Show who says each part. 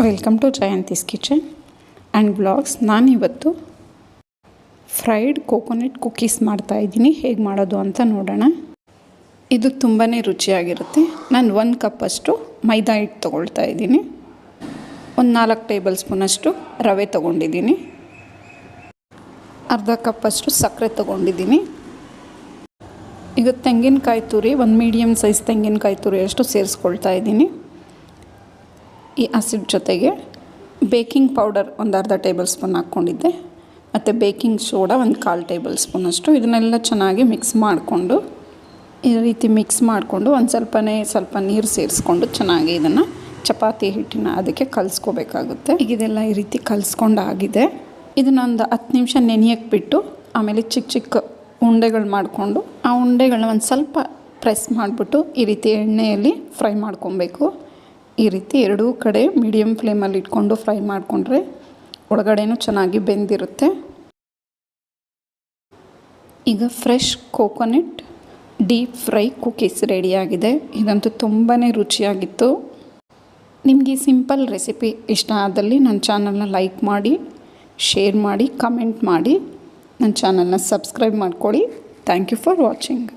Speaker 1: Welcome to Jayanthi's kitchen and blogs. ನಾನಿವತ್ತು fried coconut cookies ಮಾಡ್ತಾಯಿದ್ದೀನಿ. ಹೇಗೆ ಮಾಡೋದು ಅಂತ ನೋಡೋಣ. ಇದು ತುಂಬಾ ರುಚಿಯಾಗಿರುತ್ತೆ. ನಾನು 1 ಕಪ್ಪಷ್ಟು ಮೈದಾ ಹಿಟ್ಟು ತೊಗೊಳ್ತಾ ಇದ್ದೀನಿ. ಒಂದು 4 ಟೇಬಲ್ ಸ್ಪೂನಷ್ಟು ರವೆ ತೊಗೊಂಡಿದ್ದೀನಿ. ಅರ್ಧ ಕಪ್ಪಷ್ಟು ಸಕ್ಕರೆ ತೊಗೊಂಡಿದ್ದೀನಿ. ಈಗ ತೆಂಗಿನಕಾಯಿ ತುರಿ, ಒಂದು ಮೀಡಿಯಮ್ ಸೈಜ್ ತೆಂಗಿನಕಾಯಿ ತುರಿ ಅಷ್ಟು ಸೇರಿಸ್ಕೊಳ್ತಾ ಇದ್ದೀನಿ. ಈ ಹಸಿಟ್ಟು ಜೊತೆಗೆ ಬೇಕಿಂಗ್ ಪೌಡರ್ ಒಂದು ಅರ್ಧ ಟೇಬಲ್ ಸ್ಪೂನ್ ಹಾಕ್ಕೊಂಡಿದ್ದೆ, ಮತ್ತು ಬೇಕಿಂಗ್ ಸೋಡಾ ಒಂದು 1/4 ಟೇಬಲ್ ಸ್ಪೂನಷ್ಟು. ಇದನ್ನೆಲ್ಲ ಚೆನ್ನಾಗಿ ಮಿಕ್ಸ್ ಮಾಡಿಕೊಂಡು, ಈ ರೀತಿ ಮಿಕ್ಸ್ ಮಾಡಿಕೊಂಡು ಸ್ವಲ್ಪ ನೀರು ಸೇರಿಸ್ಕೊಂಡು ಚೆನ್ನಾಗಿ ಇದನ್ನು ಚಪಾತಿ ಹಿಟ್ಟಿನ ಅದಕ್ಕೆ ಕಲಿಸ್ಕೋಬೇಕಾಗುತ್ತೆ. ಈಗ ಇದೆಲ್ಲ ಈ ರೀತಿ ಕಲಿಸ್ಕೊಂಡಾಗಿದೆ. ಇದನ್ನೊಂದು 10 ನಿಮಿಷ ನೆನೆಯಕ್ಕೆ ಬಿಟ್ಟು ಆಮೇಲೆ ಚಿಕ್ಕ ಚಿಕ್ಕ ಉಂಡೆಗಳು ಮಾಡಿಕೊಂಡು ಆ ಉಂಡೆಗಳನ್ನ ಒಂದು ಸ್ವಲ್ಪ ಪ್ರೆಸ್ ಮಾಡಿಬಿಟ್ಟು ಈ ರೀತಿ ಎಣ್ಣೆಯಲ್ಲಿ ಫ್ರೈ ಮಾಡ್ಕೊಬೇಕು. ಈ ರೀತಿ ಎರಡೂ ಕಡೆ ಮೀಡಿಯಮ್ ಫ್ಲೇಮಲ್ಲಿ ಇಟ್ಕೊಂಡು ಫ್ರೈ ಮಾಡಿಕೊಂಡ್ರೆ ಒಳಗಡೆನೂ ಚೆನ್ನಾಗಿ ಬೆಂದಿರುತ್ತೆ. ಈಗ fresh coconut deep fry cookies ರೆಡಿಯಾಗಿದೆ. ಇದಂತೂ ತುಂಬಾ ರುಚಿಯಾಗಿತ್ತು. ನಿಮಗೆ ಈ ಸಿಂಪಲ್ ರೆಸಿಪಿ ಇಷ್ಟ ಆದಲ್ಲಿ ನನ್ನ ಚಾನಲ್ನ ಲೈಕ್ ಮಾಡಿ, ಶೇರ್ ಮಾಡಿ, ಕಮೆಂಟ್ ಮಾಡಿ, ನನ್ನ ಚಾನಲ್ನ ಸಬ್ಸ್ಕ್ರೈಬ್ ಮಾಡ್ಕೊಳ್ಳಿ. Thank you for watching.